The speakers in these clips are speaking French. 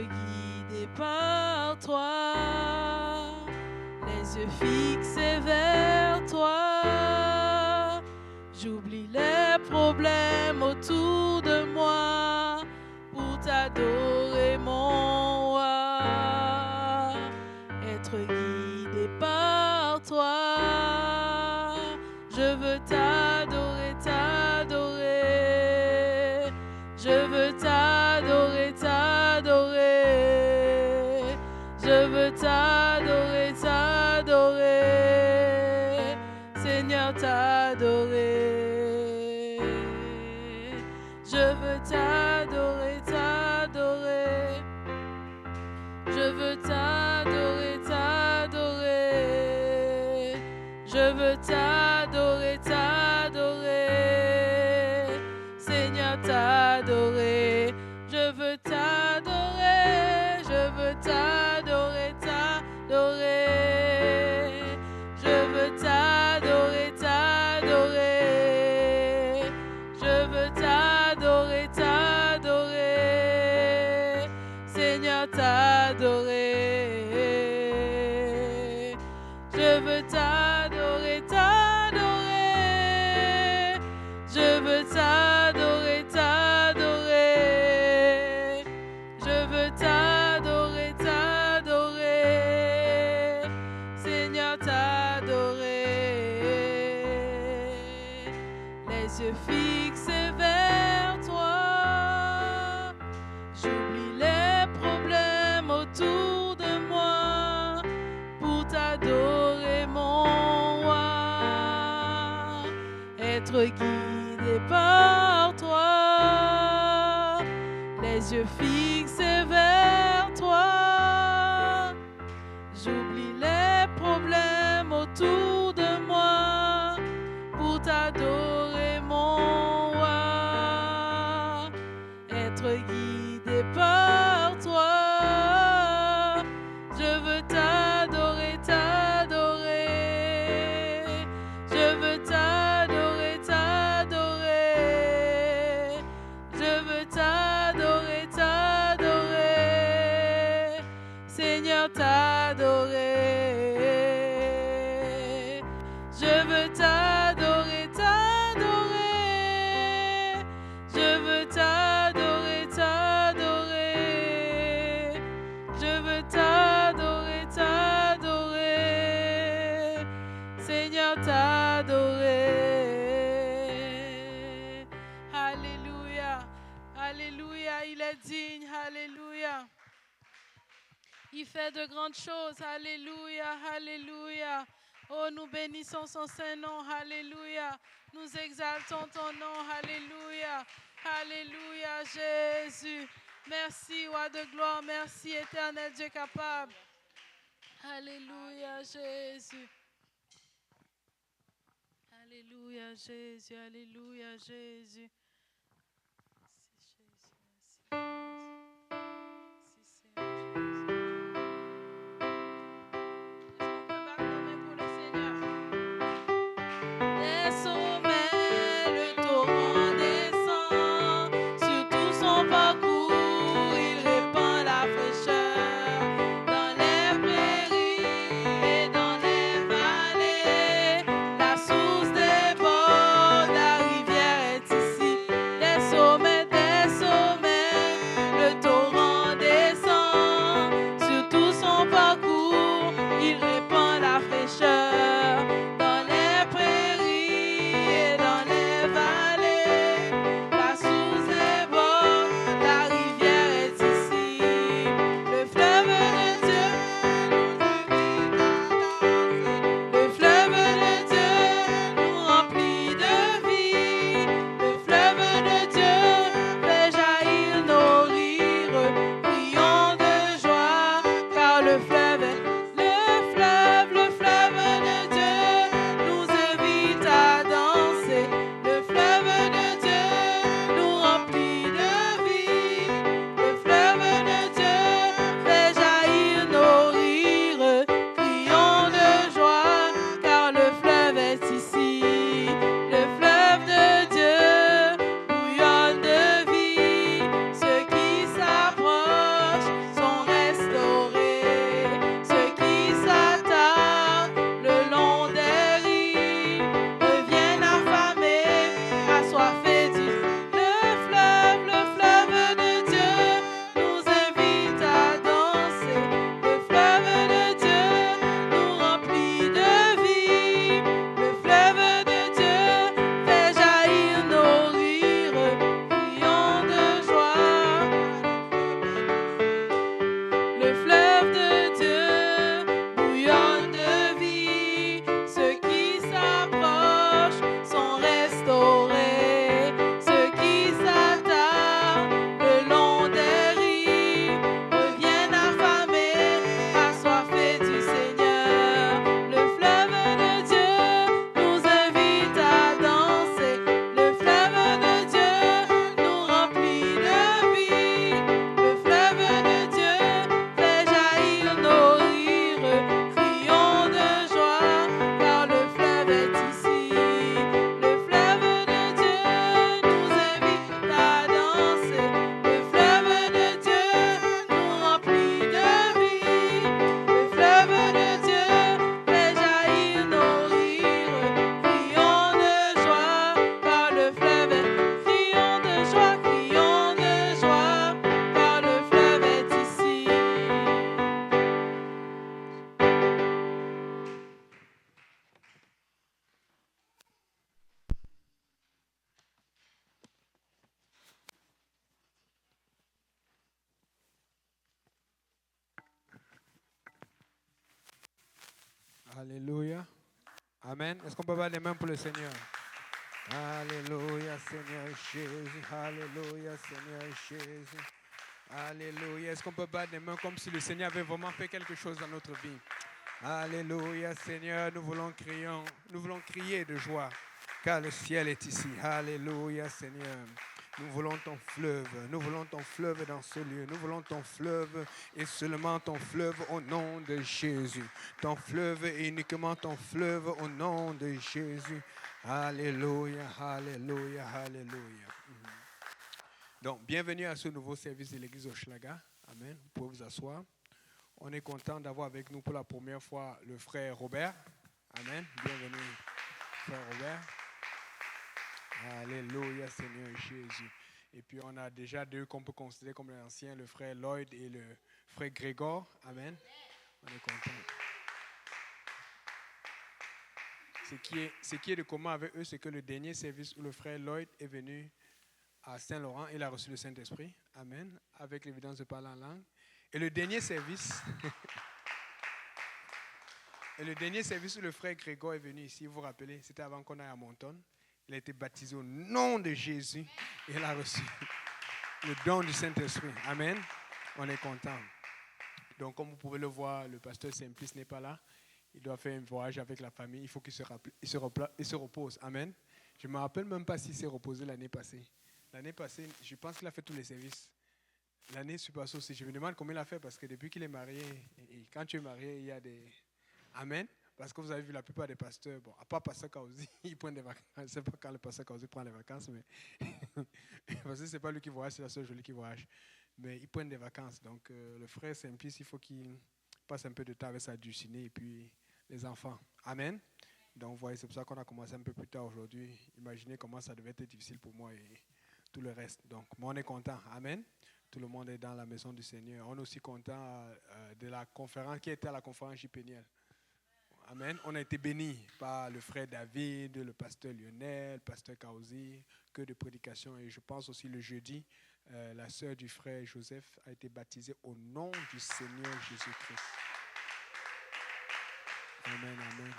guidé par toi, les yeux fixés vers toi. J'oublie les problèmes autour de moi pour t'adorer, mon roi. Être guidé par toi, je veux t'adorer, t'adorer. Je veux t'adorer, t'adorer. Je veux t'adorer, t'adorer. Seigneur, t'adorer. Je veux t'adorer, t'adorer. Je veux t'adorer, t'adorer. Je veux t'adorer, t'adorer. Seigneur, t'adorer. Je veux t'adorer. Je veux t'adorer, t'adorer. Je veux t'adorer, t'adorer. Je veux t'adorer, t'adorer. Seigneur, t'adorer. Je veux t'adorer, t'adorer. Je veux t'adorer, t'adorer. Je veux t'adorer, t'adorer. Seigneur, t'adorer. Les yeux fixés vers toi. J'oublie les problèmes autour de moi pour t'adorer, mon roi. Être guidé par toi, les yeux fixés vers toi. J'oublie les problèmes autour de moi pour t'adorer, mon roi. Être guidé par toi, je veux t'adorer, t'adorer. Je veux t'adorer, t'adorer. Je veux t'adorer, t'adorer. Seigneur, t'adorer. Je veux t'adorer, t'adorer. Je veux t'adorer, t'adorer. Je veux t'adorer, t'adorer. Seigneur, t'adorer. Alléluia. Alléluia. Il est digne. Alléluia. Il fait de grandes choses. Alléluia. Alléluia. Oh, nous bénissons son Saint-Nom. Alléluia. Nous exaltons ton nom. Alléluia. Alléluia, Jésus. Merci, roi de gloire. Merci, éternel Dieu capable. Alléluia, Jésus. Alléluia, Jésus. Alléluia, Jésus. Merci, Jésus. Merci, Seigneur Jésus. Est-ce qu'on peut battre nos mains pour le Seigneur? Des sommets, le torrent descend sur tout son parcours. Il répand la fraîcheur dans les prairies et dans les vallées. La source déborde, la rivière est ici. Alléluia. Amen. Est-ce qu'on peut battre les mains pour le Seigneur? Alléluia, Seigneur Jésus. Alléluia, Seigneur Jésus. Alléluia. Est-ce qu'on peut battre les mains comme si le Seigneur avait vraiment fait quelque chose dans notre vie? Alléluia, Seigneur. Nous voulons crier de joie, car le ciel est ici. Alléluia, Seigneur. Nous voulons ton fleuve dans ce lieu. Nous voulons ton fleuve et seulement ton fleuve au nom de Jésus. Ton fleuve et uniquement ton fleuve au nom de Jésus. Alléluia, alléluia, alléluia. Donc, bienvenue à ce nouveau service de l'église Hochelaga. Amen. Vous pouvez vous asseoir. On est content d'avoir avec nous pour la première fois le frère Robert. Amen. Bienvenue, frère Robert. Alléluia, Seigneur Jésus. Et puis, on a déjà deux qu'on peut considérer comme les anciens, le frère Lloyd et le frère Grégor. Amen. On est content. Ce qui est de commun avec eux, c'est que le dernier service où le frère Lloyd est venu à Saint-Laurent, il a reçu le Saint-Esprit. Amen. Avec l'évidence de parler en langue. Et le dernier service... Et le dernier service où le frère Grégor est venu ici, vous vous rappelez, c'était avant qu'on aille à Monton. Il a été baptisé au nom de Jésus et il a reçu le don du Saint-Esprit. Amen. On est content. Donc, comme vous pouvez le voir, le pasteur Simplice n'est pas là. Il doit faire un voyage avec la famille. Il faut qu'il se repose. Amen. Je ne me rappelle même pas s'il s'est reposé l'année passée. L'année passée, je pense qu'il a fait tous les services. L'année passée aussi, je me demande comment il a fait parce que depuis qu'il est marié, et quand tu es marié, il y a des... Amen. Parce que vous avez vu la plupart des pasteurs, bon, à part Pasteur Kaouzi, ils prennent des vacances. Je ne sais pas quand le Pasteur Kaouzi prend les vacances, mais parce que ce n'est pas lui qui voyage, c'est la seule jolie qui voyage. Mais ils prennent des vacances. Donc le frère Simplice, il faut qu'il passe un peu de temps avec sa dulcinée et puis les enfants. Amen. Donc vous voyez, c'est pour ça qu'on a commencé un peu plus tard aujourd'hui. Imaginez comment ça devait être difficile pour moi et tout le reste. Donc moi, on est content. Amen. Tout le monde est dans la maison du Seigneur. On est aussi content de la conférence qui était à la conférence JPNL. Amen. On a été bénis par le frère David, le pasteur Lionel, le pasteur Kaouzi, que de prédications. Et je pense aussi le jeudi, la sœur du frère Joseph a été baptisée au nom du Seigneur Jésus-Christ. Amen, amen.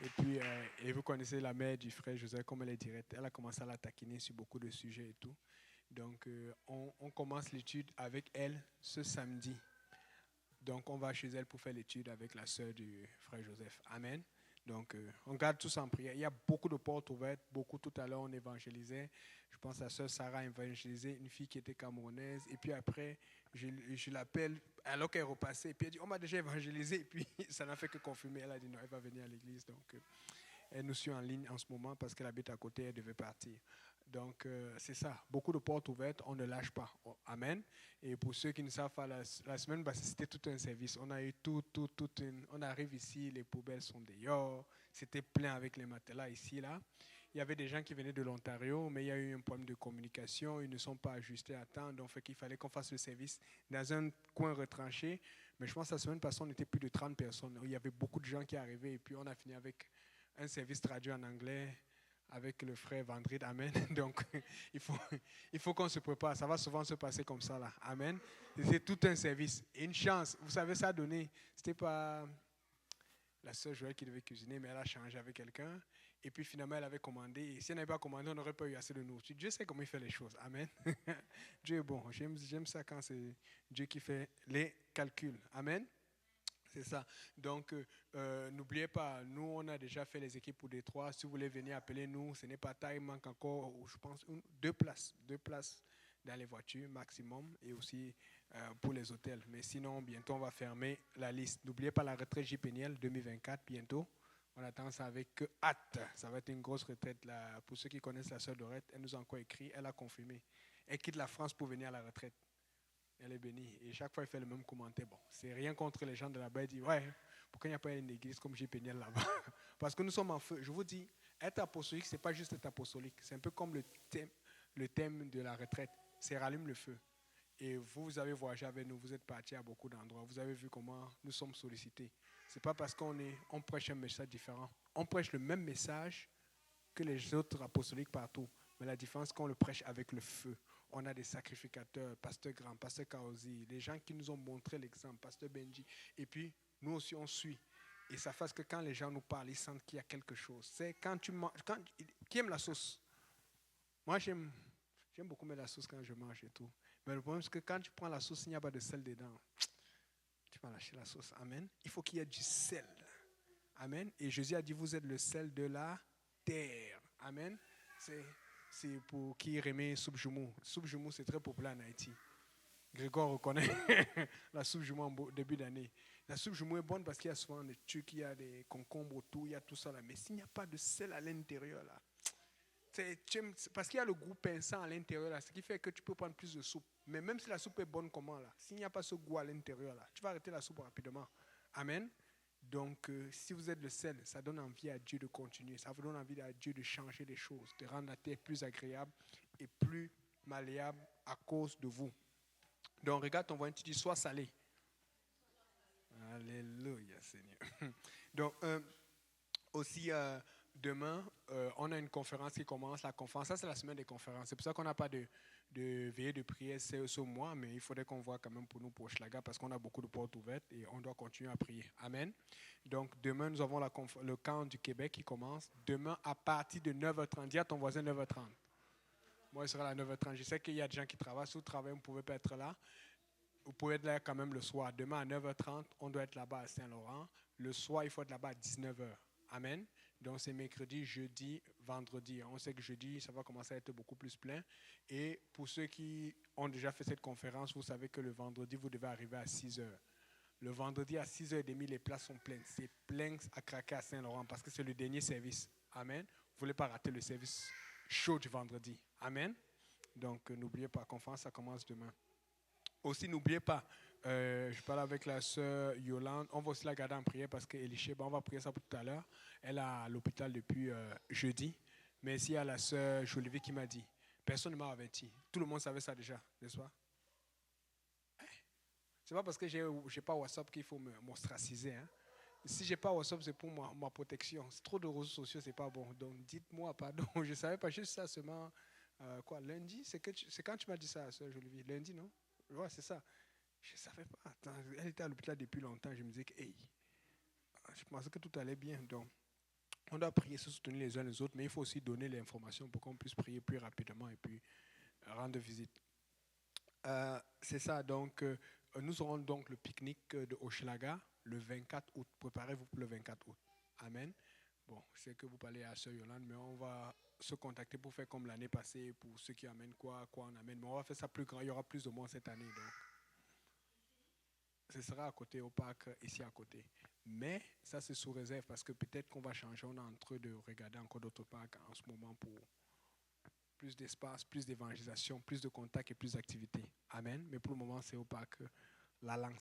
Et puis, et vous connaissez la mère du frère Joseph, comme elle est directe. Elle a commencé à la taquiner sur beaucoup de sujets et tout. Donc, on commence l'étude avec elle ce samedi. Donc, on va chez elle pour faire l'étude avec la sœur du frère Joseph. Amen. Donc, on garde tous en prière. Il y a beaucoup de portes ouvertes. Beaucoup, tout à l'heure, on évangélisait. Je pense à la sœur Sarah a évangélisé une fille qui était camerounaise. Et puis après, je l'appelle alors qu'elle est repassée. Et puis elle dit, on m'a déjà évangélisé. Et puis, ça n'a fait que confirmer. Elle a dit, non, elle va venir à l'église. Donc, elle nous suit en ligne en ce moment parce qu'elle habite à côté. Elle devait partir. Donc, c'est ça. Beaucoup de portes ouvertes, on ne lâche pas. Oh, amen. Et pour ceux qui ne savent pas, la semaine passée, c'était tout un service. On a eu on arrive ici, les poubelles sont dehors. C'était plein avec les matelas ici, là. Il y avait des gens qui venaient de l'Ontario, mais il y a eu un problème de communication. Ils ne sont pas ajustés à temps. Donc, il fallait qu'on fasse le service dans un coin retranché. Mais je pense que la semaine passée, on était plus de 30 personnes. Il y avait beaucoup de gens qui arrivaient. Et puis, on a fini avec un service traduit en anglais avec le frère Vandrid, amen. Donc, il faut qu'on se prépare. Ça va souvent se passer comme ça, là. Amen. C'est tout un service. Et une chance. Vous savez, ça a donné. C'était pas la sœur Joël qui devait cuisiner, mais elle a changé avec quelqu'un. Et puis, finalement, elle avait commandé. Et si elle n'avait pas commandé, on n'aurait pas eu assez de nourriture. Dieu sait comment il fait les choses. Amen. Dieu est bon. J'aime ça quand c'est Dieu qui fait les calculs. Amen. C'est ça. Donc, n'oubliez pas, nous, on a déjà fait les équipes pour Détroit. Si vous voulez venir, appelez-nous. Ce n'est pas tard, il manque encore, je pense, deux places dans les voitures maximum et aussi pour les hôtels. Mais sinon, bientôt, on va fermer la liste. N'oubliez pas la retraite JPNL 2024, bientôt. On attend ça avec hâte. Ça va être une grosse retraite. Là. Pour ceux qui connaissent la sœur Dorette, elle nous a encore écrit, elle a confirmé. Elle quitte la France pour venir à la retraite. Elle est bénie. Et chaque fois, elle fait le même commentaire. Bon, c'est rien contre les gens de là-bas. Elle dit, ouais, pourquoi il n'y a pas une église comme JPNL là-bas? Parce que nous sommes en feu. Je vous dis, être apostolique, ce n'est pas juste être apostolique. C'est un peu comme le thème de la retraite. C'est rallume le feu. Et vous avez voyagé avec nous, vous êtes partis à beaucoup d'endroits. Vous avez vu comment nous sommes sollicités. Ce n'est pas parce qu'on prêche un message différent. On prêche le même message que les autres apostoliques partout. Mais la différence, c'est qu'on le prêche avec le feu. On a des sacrificateurs, pasteur Grand, pasteur Kaozi, des gens qui nous ont montré l'exemple, pasteur Benji. Et puis, nous aussi, on suit. Et ça fasse que quand les gens nous parlent, ils sentent qu'il y a quelque chose. C'est quand tu manges. Qui aime la sauce? Moi, j'aime beaucoup mettre la sauce quand je mange et tout. Mais le problème, c'est que quand tu prends la sauce, il n'y a pas de sel dedans. Tu vas lâcher la sauce. Amen. Il faut qu'il y ait du sel. Amen. Et Jésus a dit, vous êtes le sel de la terre. Amen. C'est pour qui remet soupe jumeau. Soupe jumeau, c'est très populaire en Haïti. Grégoire reconnaît la soupe jumeau en début d'année. La soupe jumeau est bonne parce qu'il y a souvent des trucs, il y a des concombres autour, il y a tout ça là. Mais s'il n'y a pas de sel à l'intérieur là, parce qu'il y a le goût pinçant à l'intérieur là, ce qui fait que tu peux prendre plus de soupe. Mais même si la soupe est bonne comment là, s'il n'y a pas ce goût à l'intérieur là, tu vas arrêter la soupe rapidement. Amen. Donc, si vous êtes le sel, ça donne envie à Dieu de continuer. Ça vous donne envie à Dieu de changer les choses, de rendre la terre plus agréable et plus malléable à cause de vous. Donc, regarde ton voisin, tu dis, sois salé. Alléluia, Seigneur. Donc, aussi, demain, on a une conférence qui commence. La conférence, ça, c'est la semaine des conférences. C'est pour ça qu'on n'a pas de veillée de prière ce mois, mais il faudrait qu'on voit quand même pour nous, pour Hochelaga, parce qu'on a beaucoup de portes ouvertes et on doit continuer à prier. Amen. Donc, demain, nous avons le camp du Québec qui commence. Demain, à partir de 9h30. Dis à ton voisin 9h30. Moi, il sera à 9h30. Je sais qu'il y a des gens qui travaillent. Si vous travaillez, vous ne pouvez pas être là. Vous pouvez être là quand même le soir. Demain, à 9h30, on doit être là-bas à Saint-Laurent. Le soir, il faut être là-bas à 19h. Amen. Donc, c'est mercredi, jeudi, vendredi. On sait que jeudi, ça va commencer à être beaucoup plus plein. Et pour ceux qui ont déjà fait cette conférence, vous savez que le vendredi, vous devez arriver à 6h. Le vendredi, à 6h30, les places sont pleines. C'est plein à craquer à Saint-Laurent parce que c'est le dernier service. Amen. Vous ne voulez pas rater le service chaud du vendredi. Amen. Donc, n'oubliez pas, la conférence, ça commence demain. Aussi, n'oubliez pas, je parle avec la sœur Yolande. On va aussi la garder en prière parce qu'Elisheba, on va prier ça pour tout à l'heure. Elle est à l'hôpital depuis jeudi. Mais ici, il y a la sœur Jolivier qui m'a dit, personne ne m'a averti. Tout le monde savait ça déjà, n'est-ce pas? C'est pas parce que j'ai pas WhatsApp qu'il faut m'ostraciser. Hein? Si j'ai pas WhatsApp, c'est pour ma protection. C'est trop de réseaux sociaux, c'est pas bon. Donc, dites-moi, pardon. Je savais pas juste ça seulement. Lundi? C'est quand tu m'as dit ça, sœur Jolivier? Lundi, non? Ouais, c'est ça. Je ne savais pas. Attends, elle était à l'hôpital depuis longtemps. Je me disais que, hey, je pensais que tout allait bien. Donc, on doit prier, se soutenir les uns les autres, mais il faut aussi donner l'information pour qu'on puisse prier plus rapidement et puis rendre visite. C'est ça. Donc, nous aurons donc le pique-nique de Hochelaga le 24 août. Préparez-vous pour le 24 août. Amen. Bon, je sais que vous parlez à Sœur Yolande, mais on va se contacter pour faire comme l'année passée, pour ceux qui amènent quoi on amène. Mais on va faire ça plus grand. Il y aura plus de monde cette année. Donc, ce sera à côté, au parc, ici à côté. Mais ça, c'est sous réserve parce que peut-être qu'on va changer. On est en train de regarder encore d'autres parcs en ce moment pour plus d'espace, plus d'évangélisation, plus de contacts et plus d'activités. Amen. Mais pour le moment, c'est au parc La Langue.